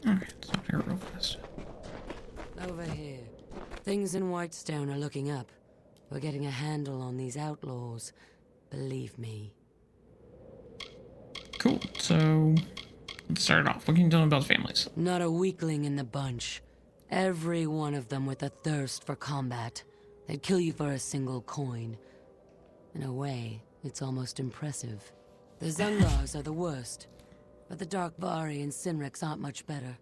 Okay, let's look here real fast. Over here. Things in Whitestone are looking up. We're getting a handle on these outlaws. Believe me. Cool, so let's start it off. What can you tell me about the families? Not a weakling in the bunch. Every one of them with a thirst for combat. They'd kill you for a single coin. In a way, it's almost impressive. The Zungars are the worst, but the Darkvari and Sinriks aren't much better.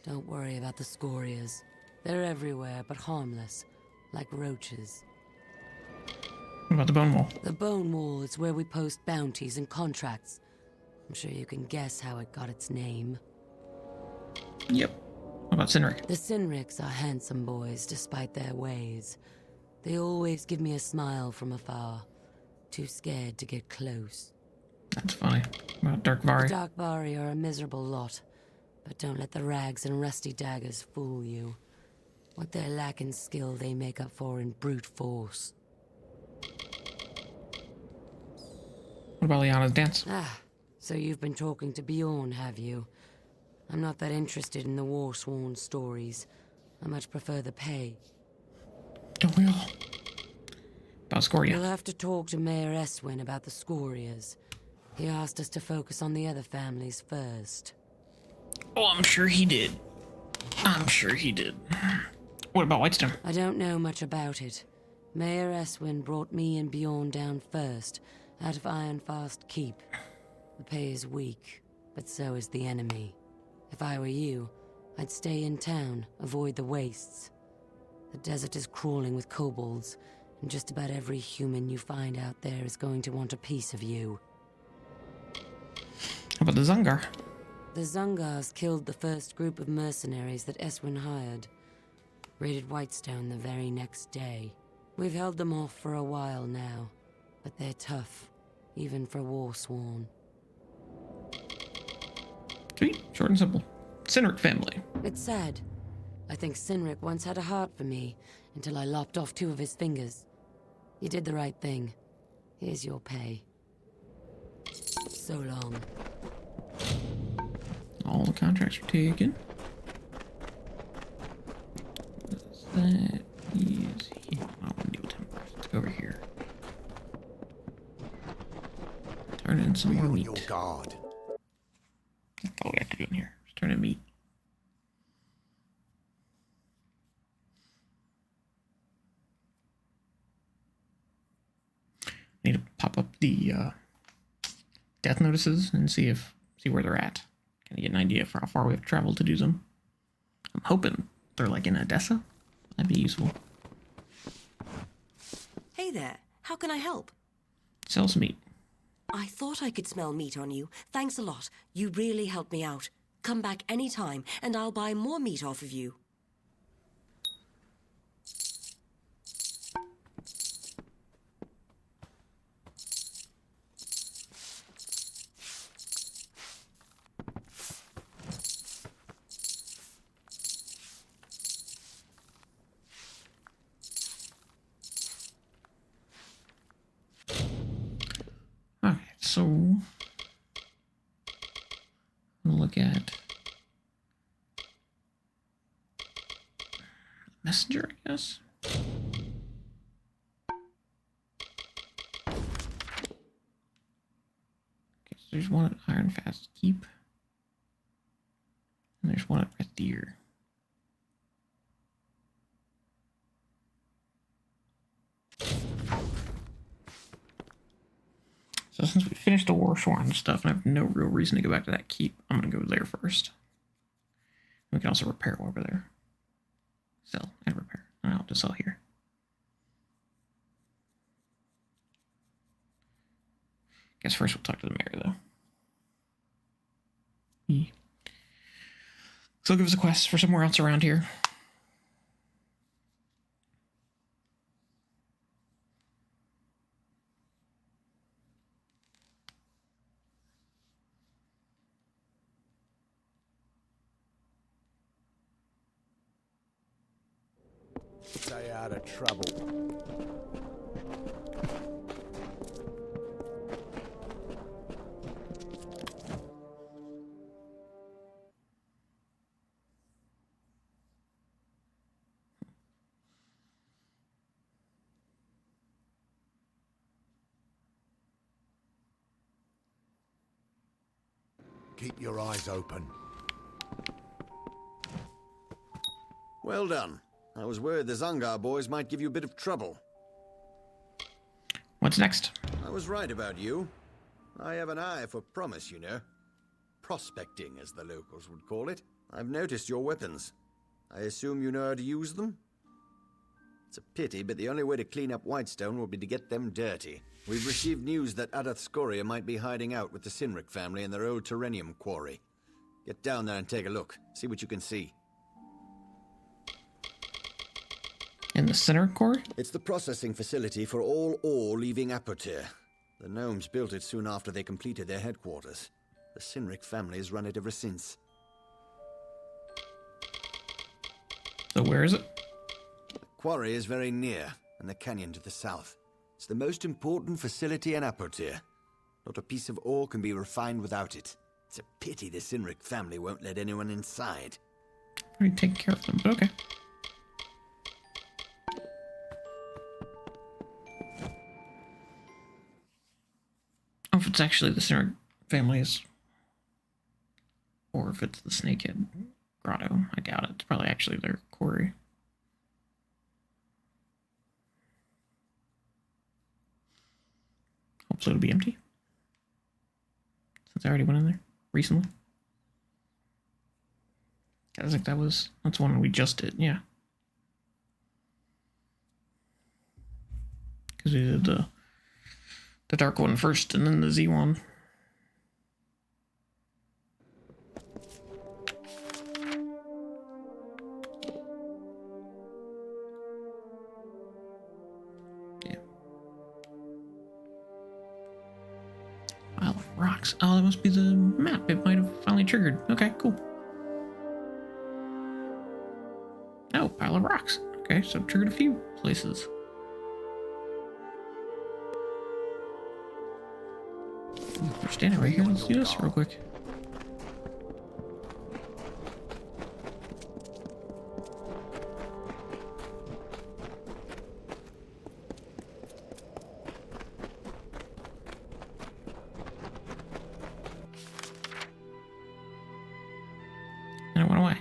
Don't worry about the Scorias. They're everywhere, but harmless, like roaches. What about the Bone Wall? The Bone Wall is where we post bounties and contracts. I'm sure you can guess how it got its name. Yep. What about Sinric? The Sinriks are handsome boys, despite their ways. They always give me a smile from afar. Too scared to get close. That's funny. What about Darkvari? The Darkvari are a miserable lot. But don't let the rags and rusty daggers fool you. What they lack in skill, they make up for in brute force. What about Liana's dance? Ah, so you've been talking to Bjorn, have you? I'm not that interested in the war-sworn stories. I much prefer the pay. Don't we all? About Scoria. You'll have to talk to Mayor Eswin about the Scorias. He asked us to focus on the other families first. Oh, I'm sure he did. I'm sure he did. What about Whitestone? I don't know much about it. Mayor Eswin brought me and Bjorn down first, out of Ironfast Keep. The pay is weak, but so is the enemy. If I were you, I'd stay in town, avoid the wastes. The desert is crawling with kobolds, and just about every human you find out there is going to want a piece of you. How about the Zungar? The Zungars killed the first group of mercenaries that Eswin hired. Raided Whitestone the very next day. We've held them off for a while now, but they're tough, even for Warsworn. Sweet, short and simple. Sinric family. It's sad. I think Sinric once had a heart for me, until I lopped off 2 of his fingers. You did the right thing. Here's your pay. So long. All the contracts are taken. That is here. I want to deal with him first. Let's go over here. Turn in some more meat. Your guard. That's all we have to do in here. Just turn in meat. Need to pop up the death notices and see where they're at. Kind of get an idea for how far we have traveled to do them. I'm hoping they're like in Odessa. That'd be useful. Hey there, how can I help? Sell some meat. I thought I could smell meat on you. Thanks a lot. You really helped me out. Come back anytime, and I'll buy more meat off of you. Okay, so I'm gonna look at messenger, I guess. Okay, so there's one at Ironfast Keep, and there's one at Red Deer. So since we finished the Warsworn stuff, and I have no real reason to go back to that keep, I'm gonna go there first. We can also repair over there. Sell and repair. And I'll just sell here. Guess first we'll talk to the mayor though. So he'll give us a quest for somewhere else around here. Stay out of trouble. Keep your eyes open. Well done. I was worried the Zangar boys might give you a bit of trouble. What's next? I was right about you. I have an eye for promise, you know. Prospecting, as the locals would call it. I've noticed your weapons. I assume you know how to use them? It's a pity, but the only way to clean up Whitestone will be to get them dirty. We've received news that Adath Scoria might be hiding out with the Sinric family in their old Terrenium quarry. Get down there and take a look. See what you can see. In the center core? It's the processing facility for all ore leaving Apotir. The gnomes built it soon after they completed their headquarters. The Sinric family has run it ever since. So where is it? The quarry is very near, and the canyon to the south. It's the most important facility in Apotir. Not a piece of ore can be refined without it. It's a pity the Sinric family won't let anyone inside. Already taking care of them, but okay. Oh, if it's actually the Sinric family's, or if it's the Snakehead Grotto, I doubt it. It's probably actually their quarry. Hopefully it'll be empty. Since I already went in there recently. I think that's one we just did, yeah. Because we did the dark one first and then the Z one. Yeah. Pile of rocks. Oh, that must be the map. It might have finally triggered. Okay, cool. Oh, pile of rocks. Okay, so triggered a few places. We're standing right here. Let's do this real quick. And it went away.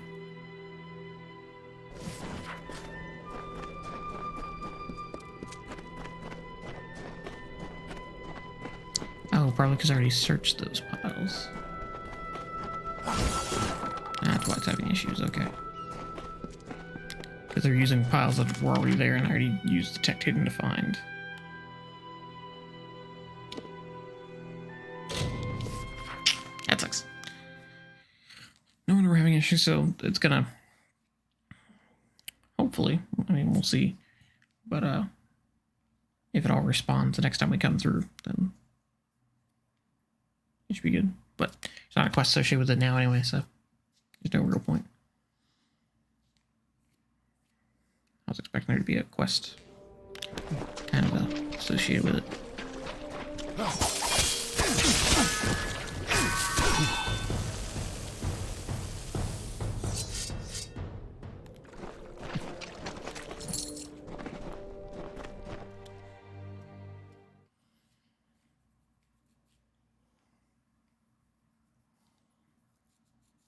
Oh, probably because I already searched those piles. That's why it's having issues, okay. Because they're using piles that were already there and I already used detect hidden to find. That sucks. No wonder we're having issues, so it's gonna... Hopefully, I mean, we'll see. But, if it all responds the next time we come through, then... it should be good, but there's not a quest associated with it now anyway, so there's no real point. I was expecting there to be a quest kind of associated with it.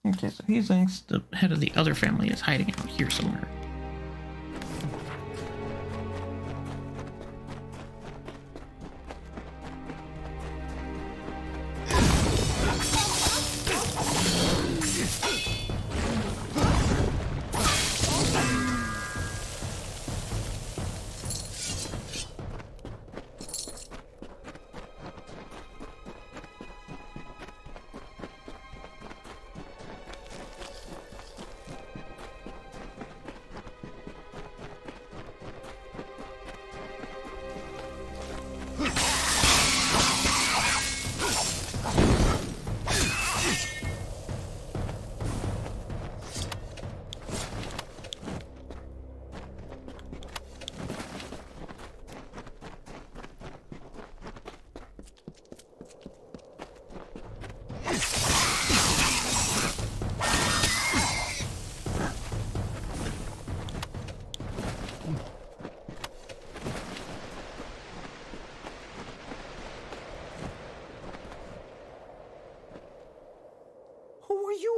Okay, so he thinks the head of the other family is hiding out here somewhere.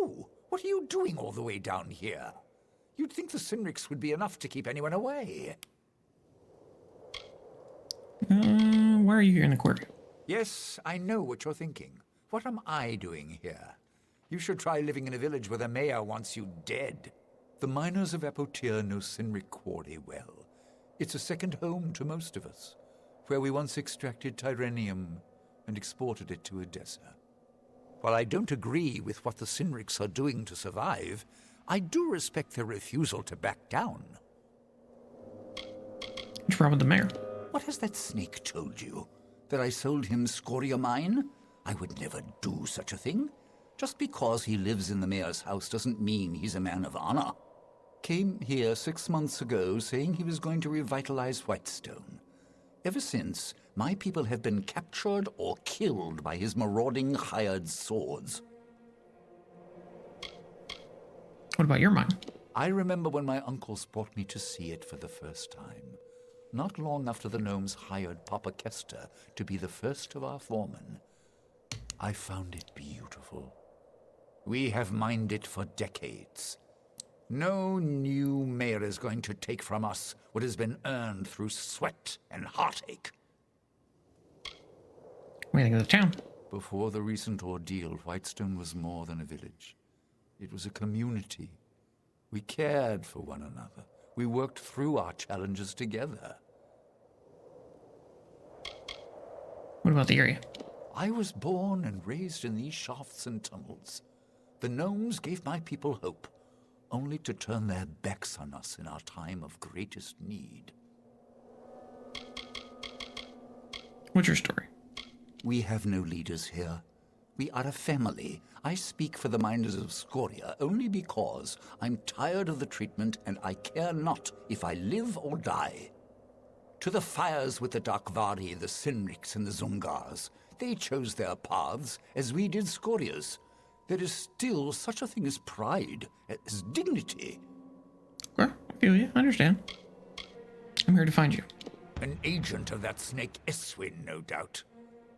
you? What are you doing all the way down here? You'd think the Cynrics would be enough to keep anyone away. Why are you here in the quarry? Yes, I know what you're thinking. What am I doing here? You should try living in a village where the mayor wants you dead. The miners of Apotyr know Cynric Quarry well. It's a second home to most of us, where we once extracted Tyrenium and exported it to Edessa. While I don't agree with what the Cynrics are doing to survive, I do respect their refusal to back down. What's wrong with the mayor? What has that snake told you? That I sold him Scoria Mine? I would never do such a thing. Just because he lives in the mayor's house doesn't mean he's a man of honor. Came here 6 months ago saying he was going to revitalize Whitestone. Ever since, my people have been captured or killed by his marauding hired swords. What about your mine? I remember when my uncles brought me to see it for the first time. Not long after the gnomes hired Papa Kester to be the first of our foremen. I found it beautiful. We have mined it for decades. No new mayor is going to take from us what has been earned through sweat and heartache. What do you think of the town? Before the recent ordeal, Whitestone was more than a village. It was a community. We cared for one another. We worked through our challenges together. What about the area? I was born and raised in these shafts and tunnels. The gnomes gave my people hope, only to turn their backs on us in our time of greatest need. What's your story? We have no leaders here. We are a family. I speak for the miners of Scoria only because I'm tired of the treatment and I care not if I live or die. To the fires with the Darkvari, the Cynrics, and the Zungars. They chose their paths, as we did Scoria's. There is still such a thing as pride, as dignity. Well, I feel you. I understand. I'm here to find you. An agent of that snake Eswin, no doubt.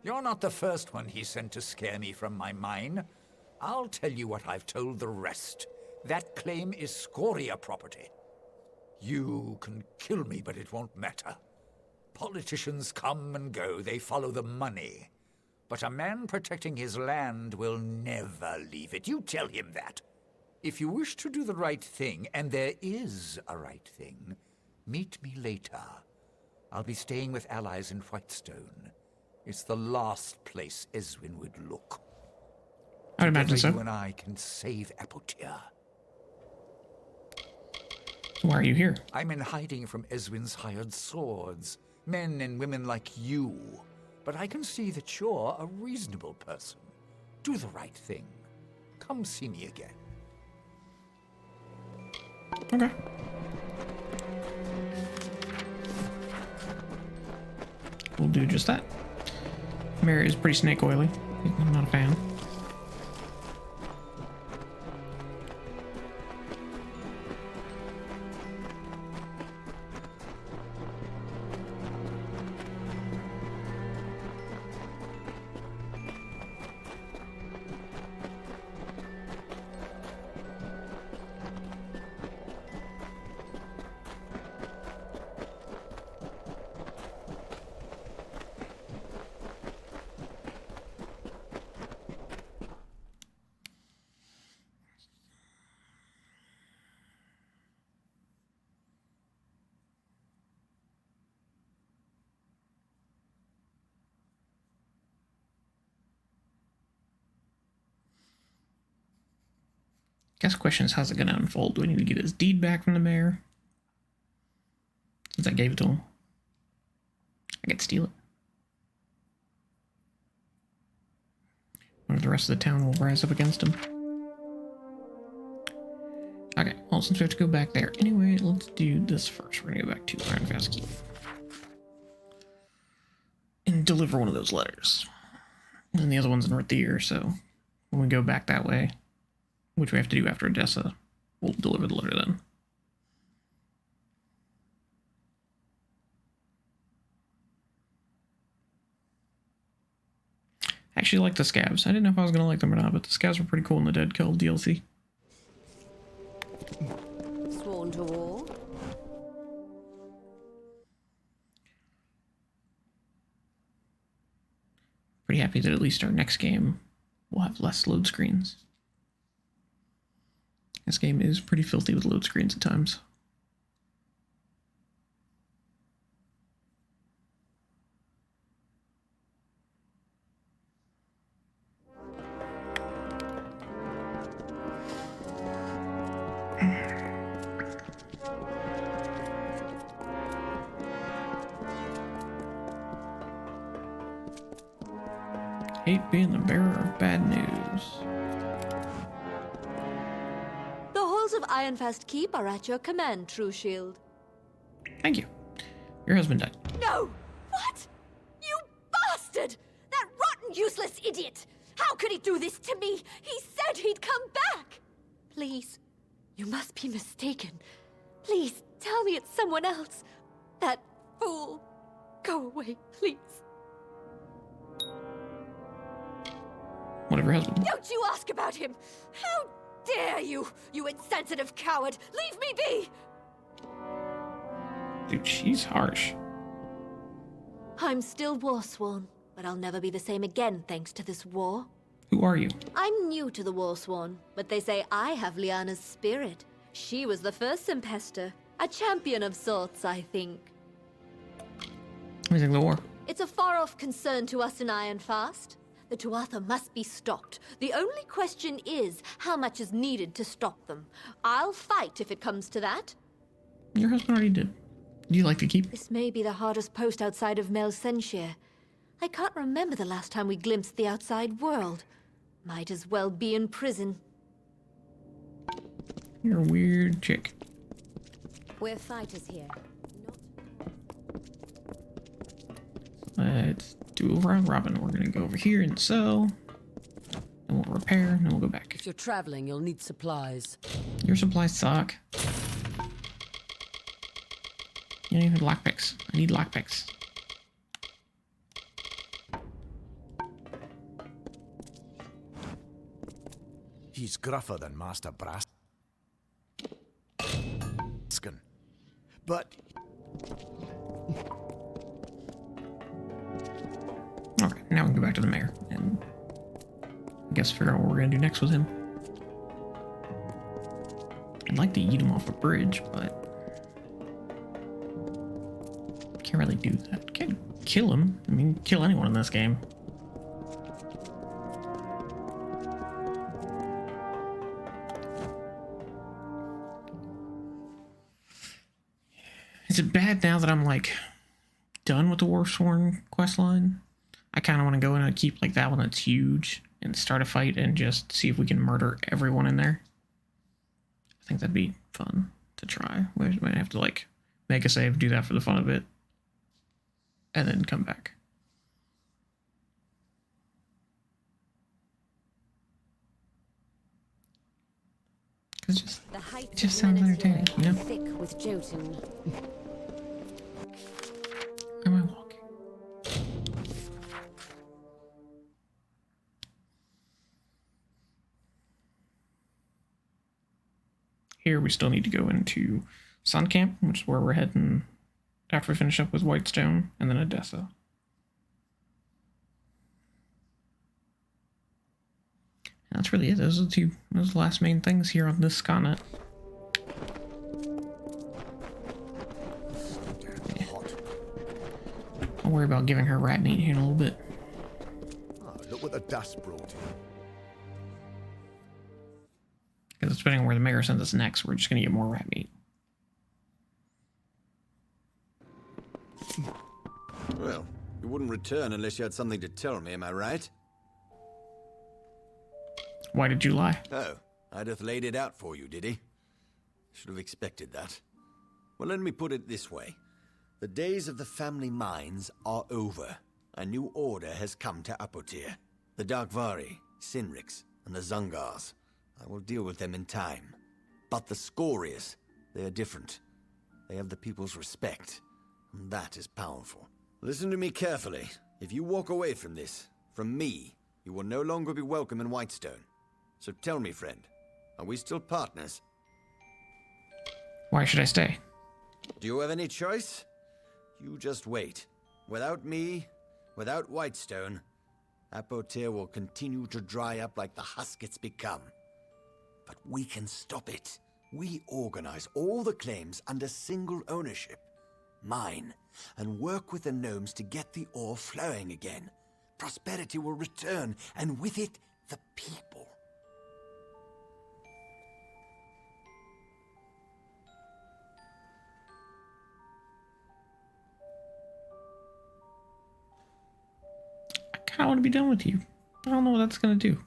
You're not the first one he sent to scare me from my mine. I'll tell you what I've told the rest. That claim is Scoria property. You can kill me, but it won't matter. Politicians come and go, they follow the money. But a man protecting his land will never leave it. You tell him that. If you wish to do the right thing, and there is a right thing, meet me later. I'll be staying with allies in Whitestone. It's the last place Eswin would look. I would imagine Together so. you and I can save Apotyr. Why are you here? I'm in hiding from Eswin's hired swords. Men and women like you. But I can see that you're a reasonable person. Do the right thing. Come see me again. Okay. We'll do just that. Mary is pretty snake oily. I'm not a fan. Guess the question is, how's it going to unfold? Do we need to get his deed back from the mayor? Since I gave it to him. I could steal it. Wonder if the rest of the town will rise up against him. Okay, well, since we have to go back there anyway, let's do this first. We're going to go back to Iron Fast Key. And deliver one of those letters. And the other one's in Rader, so when we go back that way, which we have to do after Edessa, we'll deliver the letter then. actually like the scabs. I didn't know if I was going to like them or not, but the scabs were pretty cool in the Dead Kill DLC. Sworn to war? Pretty happy that at least our next game will have less load screens. This game is pretty filthy with load screens at times. Hate being the bearer of bad news. The halls of Ironfast Keep are at your command, True Shield. Thank you. Your husband died. No! What? You bastard! That rotten, useless idiot! How could he do this to me? He said he'd come back! Please, you must be mistaken. Please, tell me it's someone else. That fool. Go away, please. Whatever husband. Don't you ask about him! How dare you, you insensitive coward! Leave me be! Dude, she's harsh. I'm still Warsworn, but I'll never be the same again thanks to this war. Who are you? I'm new to the Warsworn, but they say I have Lyanna's spirit. She was the first Impester. A champion of sorts, I think. Amazing the war. It's a far-off concern to us in Ironfast. The Tuatha must be stopped. The only question is, how much is needed to stop them? I'll fight if it comes to that. Your husband already did. Do you like to keep? This may be the hardest post outside of Melsenshire. I can't remember the last time we glimpsed the outside world. Might as well be in prison. You're a weird chick. We're fighters here. Let's do a round robin. We're gonna go over here and sell. Then we'll repair, and then we'll go back. If you're traveling, you'll need supplies. Your supplies suck. You don't even have lockpicks. I need lockpicks. He's gruffer than Master Brass. But Okay, now we can go back to the mayor and I guess figure out what we're gonna do next with him. I'd like to eat him off a bridge, but can't really do that. Can't kill him. I mean, kill anyone in this game. Is it bad now that I'm like done with the Warsworn questline? I kind of want to go in and keep like that one that's huge and start a fight and just see if we can murder everyone in there. I think that'd be fun to try. We might have to like make a save, do that for the fun of it, and then come back. It just sounds entertaining, you know? Thick with Jotun. Am I walking? Here we still need to go into Sun Camp, which is where we're heading after we finish up with Whitestone, and then Odessa. And that's really it. Those are the last main things here on this continent. Yeah. I'll worry about giving her rat meat here in a little bit. oh, look what the dust brought in. Because depending on where the mayor sends us next, we're just going to get more rat meat. Well, you wouldn't return unless you had something to tell me, am I right? Why did you lie? Oh, Ideth laid it out for you, did he? Should have expected that. Well, let me put it this way. The days of the family mines are over. A new order has come to Apotir. The Darkvari, Sinrix, and the Zungars. I will deal with them in time. But the Scorias, they are different. They have the people's respect, and that is powerful. Listen to me carefully. If you walk away from this, from me, You will no longer be welcome in Whitestone. So tell me, friend, are we still partners? Why should I stay? Do you have any choice? You just wait. Without me, without Whitestone, Apotyr will continue to dry up like the husk it's become. But we can stop it. We organize all the claims under single ownership, mine, and work with the gnomes to get the ore flowing again. Prosperity will return, and with it, the people. I kind of want to be done with you. I don't know what that's going to do.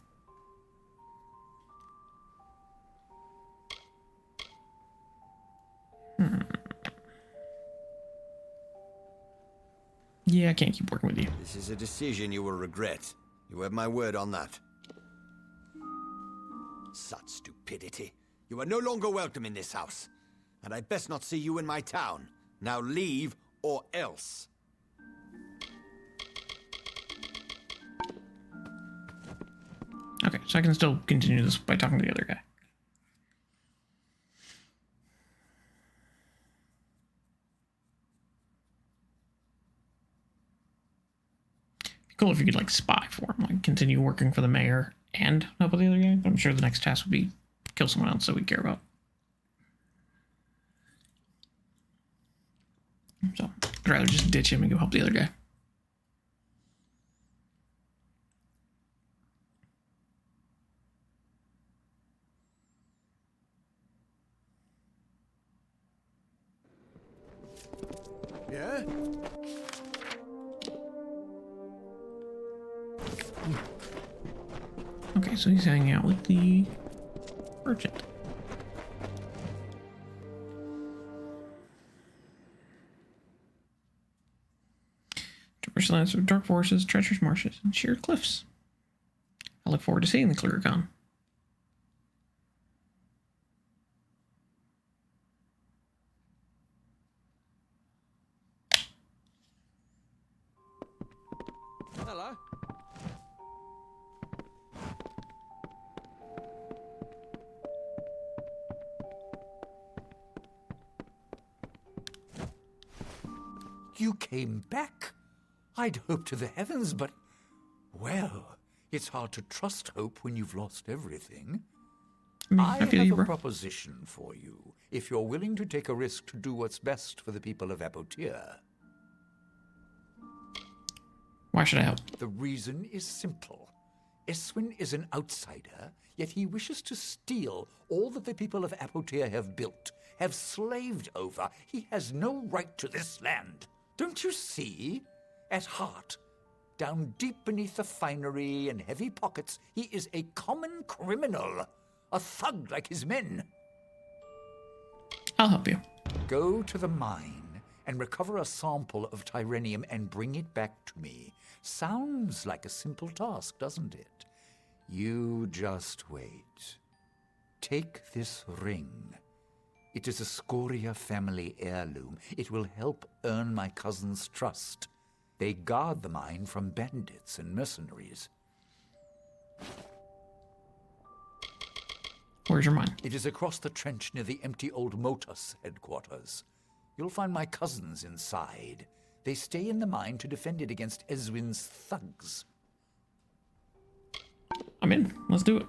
Yeah, I can't keep working with you. This is a decision you will regret. You have my word on that. Such stupidity. You are no longer welcome in this house. And I best not see you in my town. Now leave, or else. Okay, so I can still continue this by talking to the other guy. Cool if you could like spy for him, like continue working for the mayor and help with the other guy. I'm sure the next task would be kill someone else that we care about. So I'd rather just ditch him and go help the other guy. Yeah? Okay, so he's hanging out with the merchant. Traverse the lands of dark forests, treacherous marshes, and sheer cliffs. I look forward to seeing the Clearcon. Hello. You came back? I'd hoped to the heavens, but... Well, it's hard to trust hope when you've lost everything. I feel have you, a bro. proposition for you, if you're willing to take a risk to do what's best for the people of Apotyr. Why should I help? The reason is simple. Eswin is an outsider, yet he wishes to steal all that the people of Apotyr have built, have slaved over. He has no right to this land. Don't you see? At heart, down deep beneath the finery and heavy pockets, he is a common criminal, a thug like his men. I'll help you. Go to the mine and recover a sample of Tyrenium and bring it back to me. Sounds like a simple task, doesn't it? You just wait. Take this ring. It is a Scoria family heirloom. It will help earn my cousin's trust. They guard the mine from bandits and mercenaries. Where's your mine? It is across the trench near the empty old Motus headquarters. You'll find my cousins inside. They stay in the mine to defend it against Eswin's thugs. I'm in. Let's do it.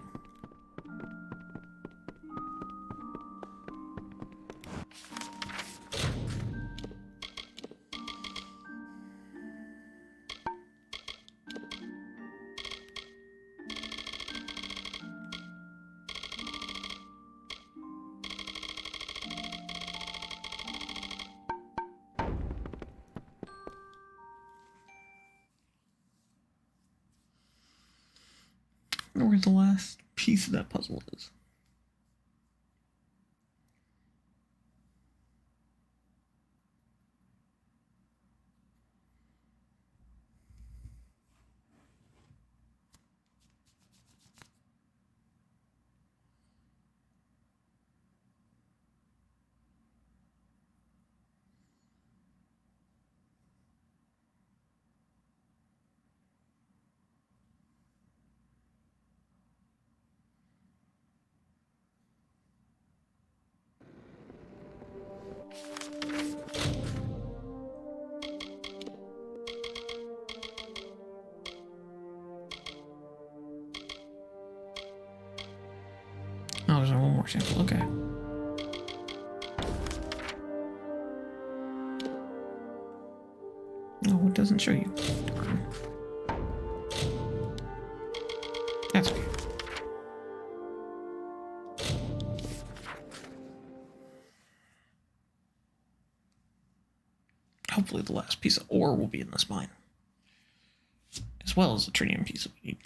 I wonder where the last piece of that puzzle is. more sample. Okay. Oh, it doesn't show you. Darn. That's okay. Hopefully the last piece of ore will be in this mine. As well as the tritium piece that we need.